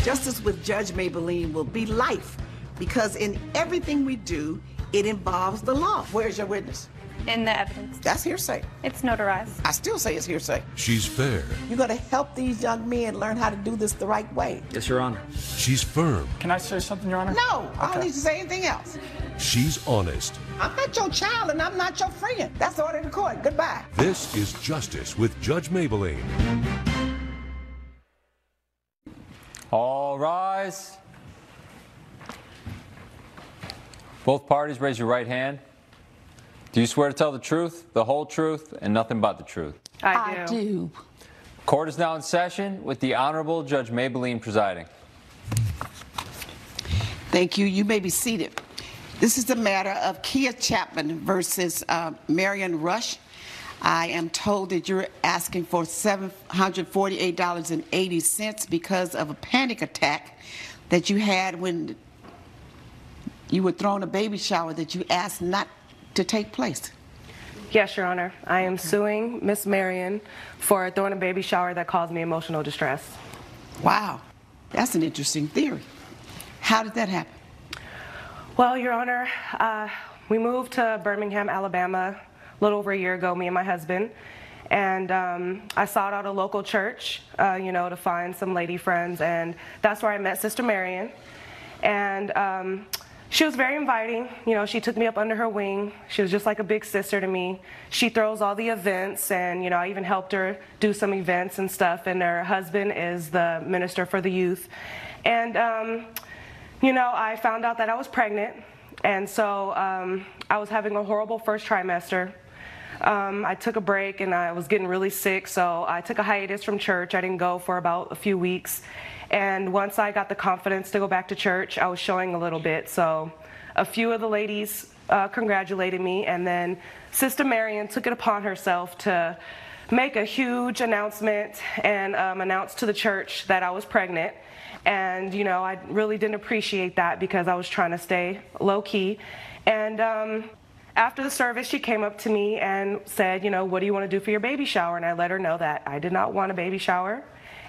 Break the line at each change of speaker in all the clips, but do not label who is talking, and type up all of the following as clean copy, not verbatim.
Justice with Judge Mablean will be life because in everything we do, it involves the law. Where's your witness?
In the evidence.
That's hearsay.
It's notarized.
I still say it's hearsay.
She's fair.
You're going to help these young men learn how to do this the right way.
Yes, Your Honor.
She's firm.
Can I say something, Your Honor?
No, I don't need to say anything else.
She's honest.
I'm not your child and I'm not your friend. That's the order of the court. Goodbye.
This is Justice with Judge Mablean.
All rise. Both parties, raise your right hand. Do you swear to tell the truth, the whole truth, and nothing but the truth?
I do.
Court is now in session with the Honorable Judge Mablean presiding.
Thank you. You may be seated. This is the matter of Kia Chapman versus Marion Rush. I am told that you're asking for $748.80 because of a panic attack that you had when you were throwing a baby shower that you asked not to take place.
Yes, Your Honor. I am suing Miss Marion for throwing a baby shower that caused me emotional distress.
Wow, that's an interesting theory. How did that happen?
Well, Your Honor, we moved to Birmingham, Alabama a little over a year ago, me and my husband. And I sought out a local church, to find some lady friends. And that's where I met Sister Marion. And she was very inviting. She took me up under her wing. She was just like a big sister to me. She throws all the events, and I even helped her do some events and stuff. And her husband is the minister for the youth. And I found out that I was pregnant, and so I was having a horrible first trimester. I took a break, and I was getting really sick, so I took a hiatus from church. I didn't go for about a few weeks. And once I got the confidence to go back to church, I was showing a little bit. So a few of the ladies congratulated me, and then Sister Marion took it upon herself to make a huge announcement and announce to the church that I was pregnant. And, I really didn't appreciate that because I was trying to stay low-key. And after the service, she came up to me and said, what do you want to do for your baby shower? And I let her know that I did not want a baby shower.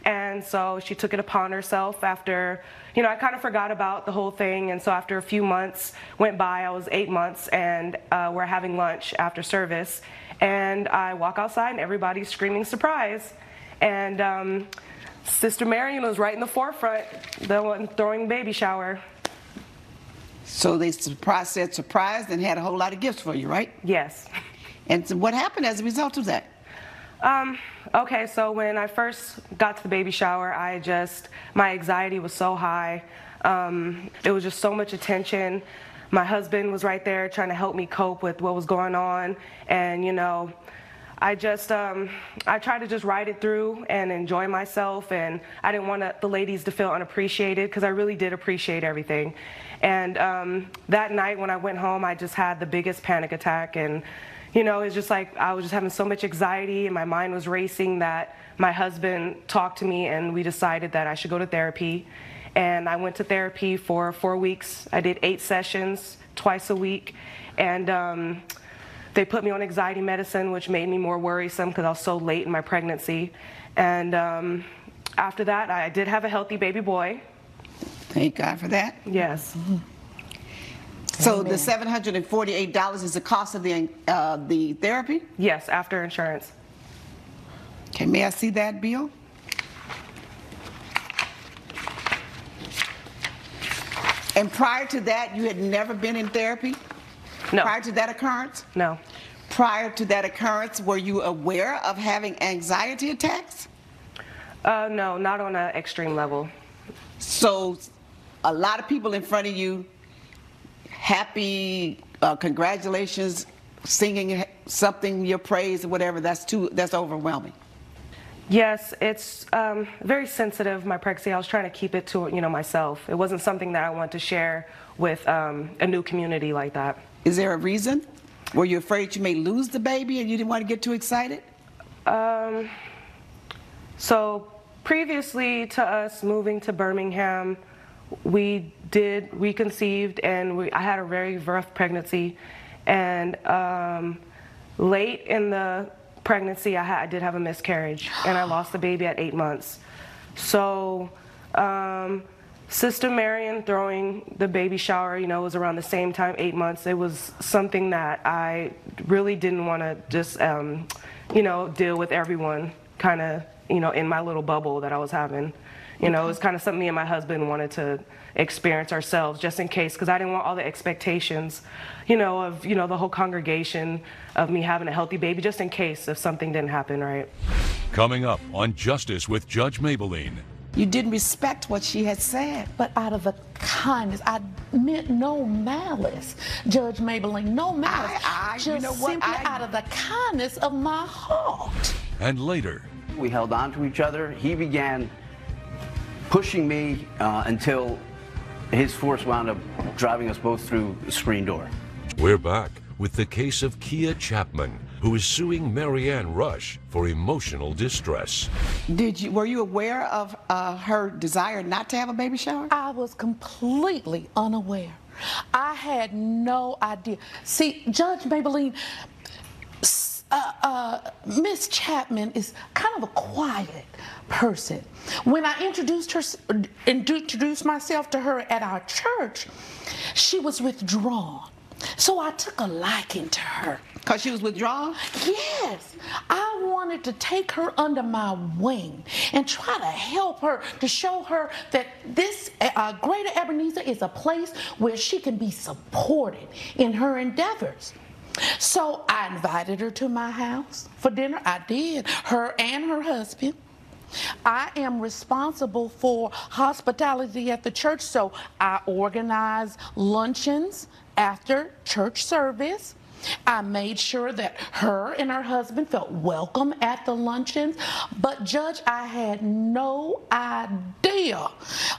And so she took it upon herself after, I kind of forgot about the whole thing. And so after a few months went by, I was 8 months, and we're having lunch after service. And I walk outside, and everybody's screaming surprise. And Sister Marion was right in the forefront, the one throwing the baby shower.
So they said surprised and had a whole lot of gifts for you, right?
Yes.
And so what happened as a result of that?
Okay, so when I first got to the baby shower, my anxiety was so high. It was just so much attention. My husband was right there trying to help me cope with what was going on. And, I tried to just ride it through and enjoy myself. And I didn't want the ladies to feel unappreciated because I really did appreciate everything. And that night when I went home, I just had the biggest panic attack. And it's just like I was just having so much anxiety and my mind was racing that my husband talked to me and we decided that I should go to therapy. And I went to therapy for 4 weeks. I did 8 sessions twice a week. And they put me on anxiety medicine, which made me more worrisome because I was so late in my pregnancy. And after that, I did have a healthy baby boy.
Thank God for that.
Yes.
Mm-hmm. So the $748 is the cost of the therapy?
Yes, after insurance.
Okay, may I see that bill? And prior to that, you had never been in therapy?
No.
Prior to that occurrence?
No.
Prior to that occurrence, were you aware of having anxiety attacks?
No, not on an extreme level.
So a lot of people in front of you, happy, congratulations, singing something, your praise or whatever, that's overwhelming.
Yes, it's very sensitive, my pregnancy. I was trying to keep it to myself. It wasn't something that I wanted to share with a new community like that.
Is there a reason? Were you afraid you may lose the baby and you didn't want to get too excited?
So previously to us moving to Birmingham, we conceived and I had a very rough pregnancy. And late in the pregnancy, I did have a miscarriage and I lost the baby at 8 months. So Sister Marion throwing the baby shower, you know, was around the same time, 8 months. It was something that I really didn't want to just, you know, deal with everyone kind of, you know, in my little bubble that I was having. You know, it was kind of something me and my husband wanted to experience ourselves just in case, because I didn't want all the expectations, you know, of, you know, the whole congregation of me having a healthy baby just in case if something didn't happen, right?
Coming up on Justice with Judge Mablean.
You didn't respect what she had said.
But out of the kindness, I meant no malice, Judge Mablean, no malice.
Just
you know what? Simply out of the kindness of my heart.
And later.
We held on to each other. He began pushing me until his force wound up driving us both through the screen door.
We're back with the case of Kia Chapman, who is suing Marianne Rush for emotional distress.
Were you aware of her desire not to have a baby shower?
I was completely unaware. I had no idea. See, Judge Mablean, Miss Chapman is kind of a quiet person. When I introduced myself to her at our church, she was withdrawn. So I took a liking to her.
Because she was withdrawn?
Yes. I wanted to take her under my wing and try to help her, to show her that this Greater Ebenezer is a place where she can be supported in her endeavors. So I invited her to my house for dinner. I did, her and her husband. I am responsible for hospitality at the church, so I organize luncheons after church service. I made sure that her and her husband felt welcome at the luncheons. But Judge, I had no idea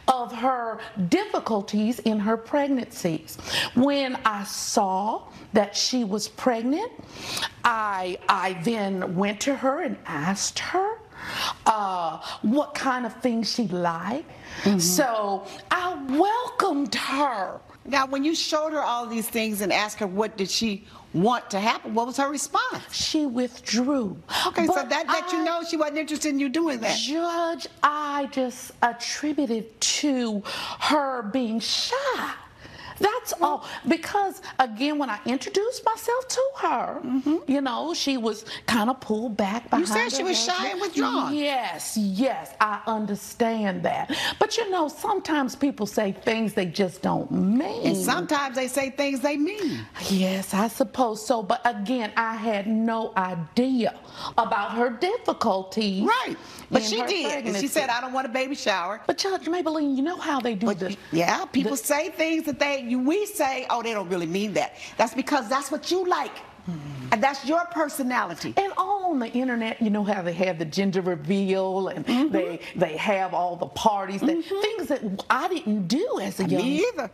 of her difficulties in her pregnancies. When I saw that she was pregnant, I then went to her and asked her what kind of things she liked. So I welcomed her.
Now, when you showed her all these things and asked her what did she want to happen, what was her response?
She withdrew.
Okay, so that let you know she wasn't interested in you doing that.
Judge, I just attributed to her being shy. That's all. Because, again, when I introduced myself to her, you know, she was kind of pulled back behind her.
You said she was shy and withdrawn.
Yes, yes, I understand that. But, you know, sometimes people say things they just don't mean.
And sometimes they say things they mean.
Yes, I suppose so. But, again, I had no idea about her difficulties.
Right. But she did.
Pregnancy.
And she said, I don't want a baby shower.
But, Judge Mablean, you know how they do this.
Yeah, people say things that we say, oh, they don't really mean that. That's because that's what you like. And that's your personality.
And all on the internet, you know how they have the gender reveal and they have all the parties, things that I didn't do as a young.
Me either.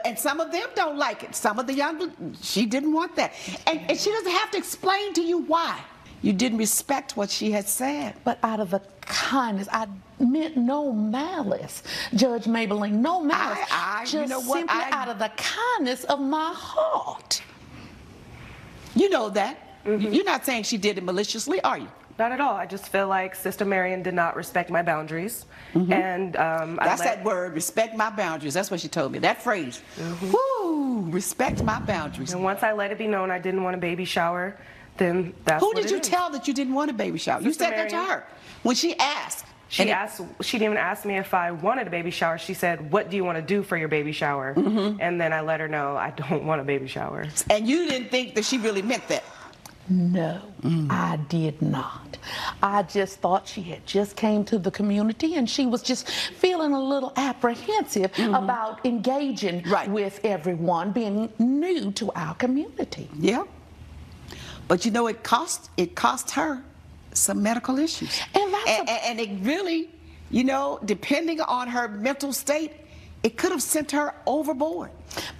And some of them don't like it. Some of the young, she didn't want that. And she doesn't have to explain to you why. You didn't respect what she had said.
But out of the kindness, I meant no malice, Judge Mablean, no malice. Just
you know what?
simply out of the kindness of my heart.
You know that. You're not saying she did it maliciously, are you?
Not at all. I just feel like Sister Marion did not respect my boundaries. And
that's that word, respect my boundaries. That's what she told me. That phrase. Woo, respect my boundaries.
And once I let it be known I didn't want a baby shower, then that's
Who did you tell that you didn't want a baby shower? You said that to her when she asked.
She didn't even ask me if I wanted a baby shower. She said, what do you want to do for your baby shower? And then I let her know I don't want a baby shower.
And you didn't think that she really meant that?
No, I did not. I just thought she had just came to the community and she was just feeling a little apprehensive about engaging with everyone, being new to our community.
Yeah. But you know, it cost her some medical issues. And it really, you know, depending on her mental state, it could have sent her overboard.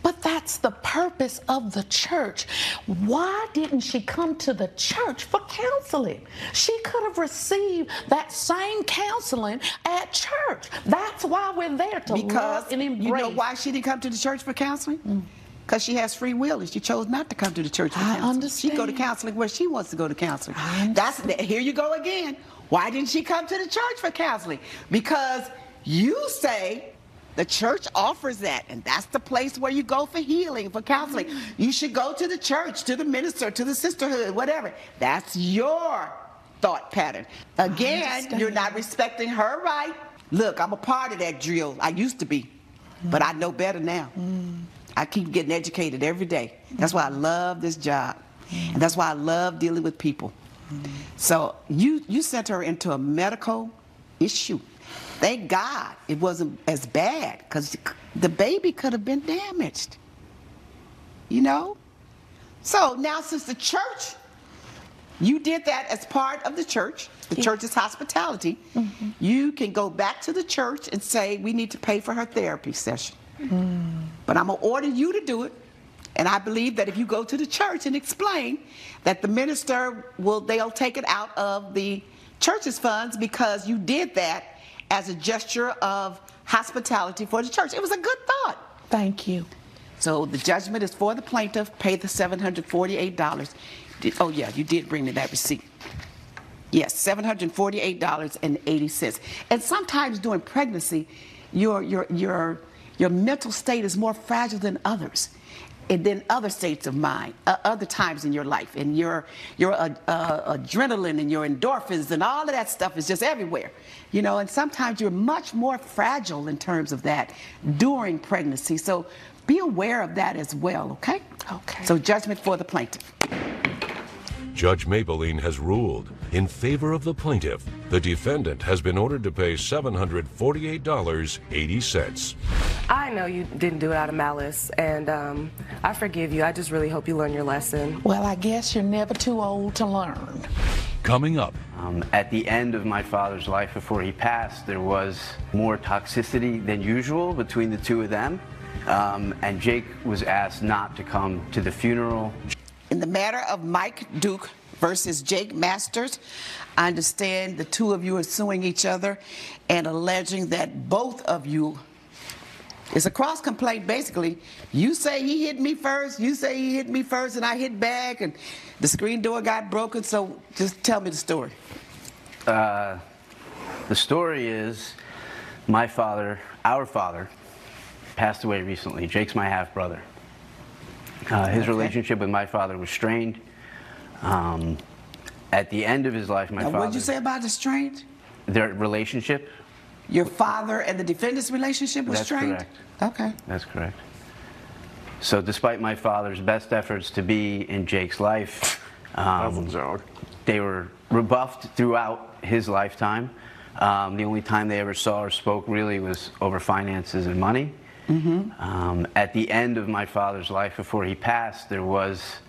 But that's the purpose of the church. Why didn't she come to the church for counseling? She could have received that same counseling at church. That's why we're there, to love and embrace.
You know why she didn't come to the church for counseling? Because she has free will and she chose not to come to the church for counseling.
I understand.
She go to counseling where she wants to go to counseling. Here you go again. Why didn't she come to the church for counseling? Because You say the church offers that, and that's the place where you go for healing, for counseling. You should go to the church, to the minister, to the sisterhood, whatever. That's your thought pattern. Again, you're not respecting her right. Look, I'm a part of that drill. I used to be, but I know better now. I keep getting educated every day. That's why I love this job, and that's why I love dealing with people. So you sent her into a medical issue. Thank God it wasn't as bad, because the baby could have been damaged, you know? So now, since the church, you did that as part of the church, the church's hospitality, you can go back to the church and say, we need to pay for her therapy session. But I'm going to order you to do it. And I believe that if you go to the church and explain that the minister they'll take it out of the church's funds because you did that as a gesture of hospitality for the church. It was a good thought.
Thank you. So
the judgment is for the plaintiff. Pay the $748. Oh yeah, you did bring me that receipt. Yes, $748.80. And sometimes during pregnancy, your mental state is more fragile than others. And then other states of mind, other times in your life, and your adrenaline and your endorphins and all of that stuff is just everywhere, you know. And sometimes you're much more fragile in terms of that during pregnancy. So be aware of that as well, okay? Okay. So judgment for the plaintiff.
Judge Mablean has ruled in favor of the plaintiff. The defendant has been ordered to pay $748.80.
I know you didn't do it out of malice, and I forgive you. I just really hope you learn your lesson.
Well, I guess you're never too old to learn.
Coming up.
At the end of my father's life before he passed, there was more toxicity than usual between the two of them, and Jake was asked not to come to the funeral.
In the matter of Mike Duke versus Jake Masters, I understand the two of you are suing each other and alleging that both of you, it's a cross complaint basically. You say he hit me first, you say he hit me first, and I hit back, and the screen door got broken. So just tell me the story.
The story is my father, our father, passed away recently. Jake's my half-brother. His relationship with my father was strained. At the end of his life, my father...
What did you say about the strained?
Their relationship.
Your father and the defendant's relationship was strained?
That's correct.
Okay.
That's correct. So despite my father's best efforts to be in Jake's life, they were rebuffed throughout his lifetime. The only time they ever saw or spoke really was over finances and money. At the end of my father's life before he passed, there was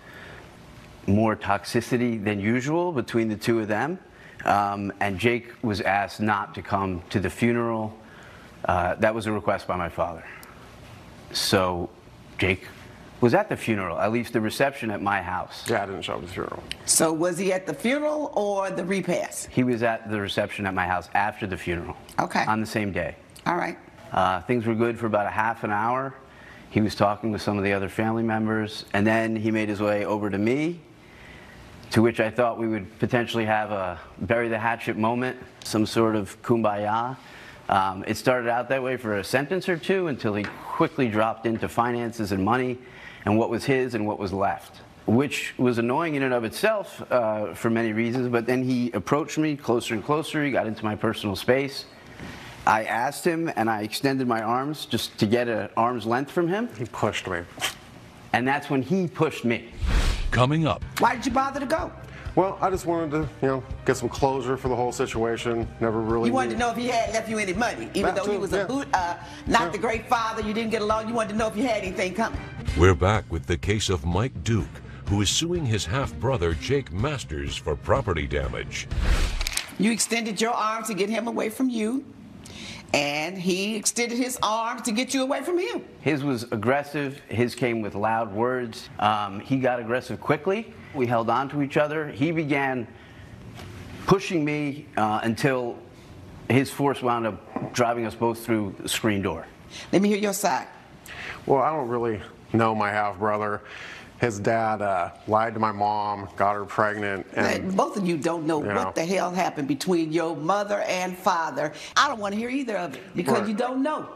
more toxicity than usual between the two of them, and Jake was asked not to come to the funeral. That was a request by my father. So Jake was at the funeral, at least the reception at my house.
Yeah, I didn't show up at the funeral.
So was he at the funeral or the repast?
He was at the reception at my house after the funeral.
Okay.
On the same day.
All right.
Things were good for about a half an hour. He was talking with some of the other family members, and then he made his way over to me, to which I thought we would potentially have a bury the hatchet moment, some sort of kumbaya. It started out that way for a sentence or two until he quickly dropped into finances and money and what was his and what was left, which was annoying in and of itself for many reasons. But then he approached me closer and closer. He got into my personal space. I asked him, and I extended my arms just to get an arm's length from him.
He pushed me.
And that's when he pushed me.
Coming up.
Why did you bother to go?
Well, I just wanted to, get some closure for the whole situation. Never really.
You wanted to know if he had left you any money, even though he was not the great father. You didn't get along. You wanted to know if you had anything coming.
We're back with the case of Mike Duke, who is suing his half-brother Jake Masters for property damage.
You extended your arm to get him away from you, and he extended his arms to get you away from him.
His was aggressive. His came with loud words. He got aggressive quickly. We held on to each other. He began pushing me until his force wound up driving us both through the screen door.
Let me hear your side.
Well, I don't really know my half-brother. his dad lied to my mom, got her pregnant. And
both of you don't know what the hell happened between your mother and father. I don't want to hear either of it because you don't know.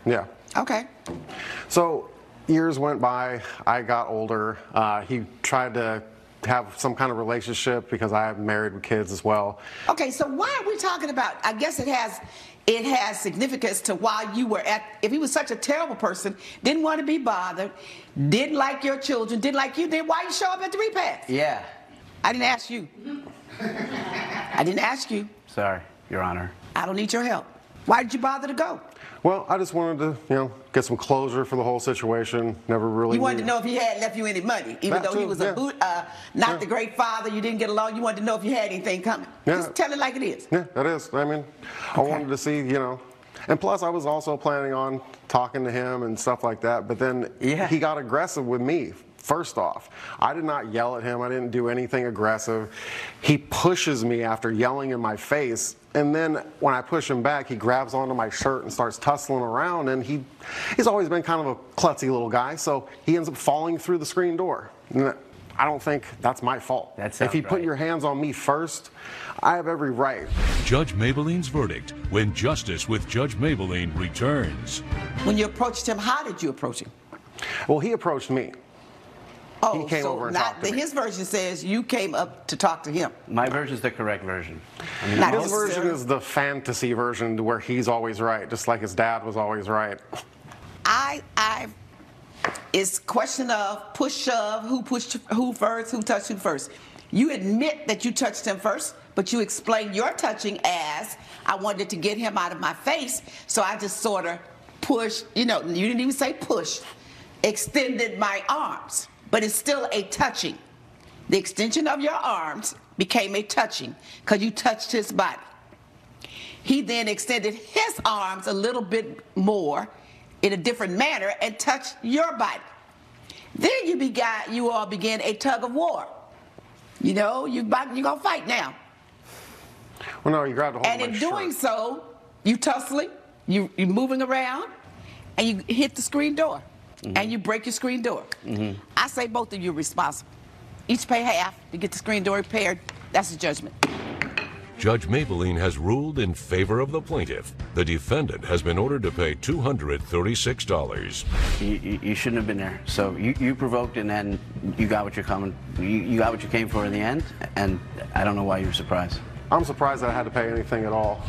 Yeah.
Okay.
So years went by. I got older. He tried to have some kind of relationship because I am married with kids as well.
Okay, so why are we talking about, I guess it has significance to why you were if he was such a terrible person, didn't want to be bothered, didn't like your children, didn't like you, then why you show up at the repast?
Yeah.
I didn't ask you. I didn't ask you.
Sorry, Your Honor.
I don't need your help. Why did you bother to go?
Well, I just wanted to, get some closure for the whole situation. Never really.
You wanted to know if he had left you any money, even though he was not the great father. You didn't get along. You wanted to know if you had anything coming. Yeah. Just tell it like it is.
Yeah, that is. I mean, I wanted to see, and plus I was also planning on talking to him and stuff like that. But then he got aggressive with me. First off, I did not yell at him. I didn't do anything aggressive. He pushes me after yelling in my face. And then when I push him back, he grabs onto my shirt and starts tussling around. And he's always been kind of a klutzy little guy. So he ends up falling through the screen door. And I don't think that's my fault. If you put your hands on me first, I have every right.
Judge Mablean's verdict when Justice with Judge Mablean returns.
When you approached him, how did you approach him?
Well, he approached me.
Oh,
he came over and talked to me.
His version says you came up to talk to him.
My version is the correct version.
His version is the fantasy version where he's always right, just like his dad was always right.
It's a question of push shove, who pushed who first, who touched who first. You admit that you touched him first, but you explain your touching as I wanted to get him out of my face, so I just sort of pushed. You didn't even say push, extended my arms. But it's still a touching. The extension of your arms became a touching because you touched his body. He then extended his arms a little bit more in a different manner and touched your body. Then you all began a tug of war. You're gonna fight now.
Well, no, you grabbed a hold of my
shirt. And in doing
shirt.
so, you tussling, you're moving around, and you hit the screen door. Mm-hmm. And you break your screen door. Mm-hmm. I say both of you are responsible. Each pay half to get the screen door repaired. That's the judgment.
Judge Mablean has ruled in favor of the plaintiff. The defendant has been ordered to pay $236.
You shouldn't have been there. So you provoked, and then you got what you got what you came for in the end. And I don't know why you were surprised.
I'm surprised that I had to pay anything at all.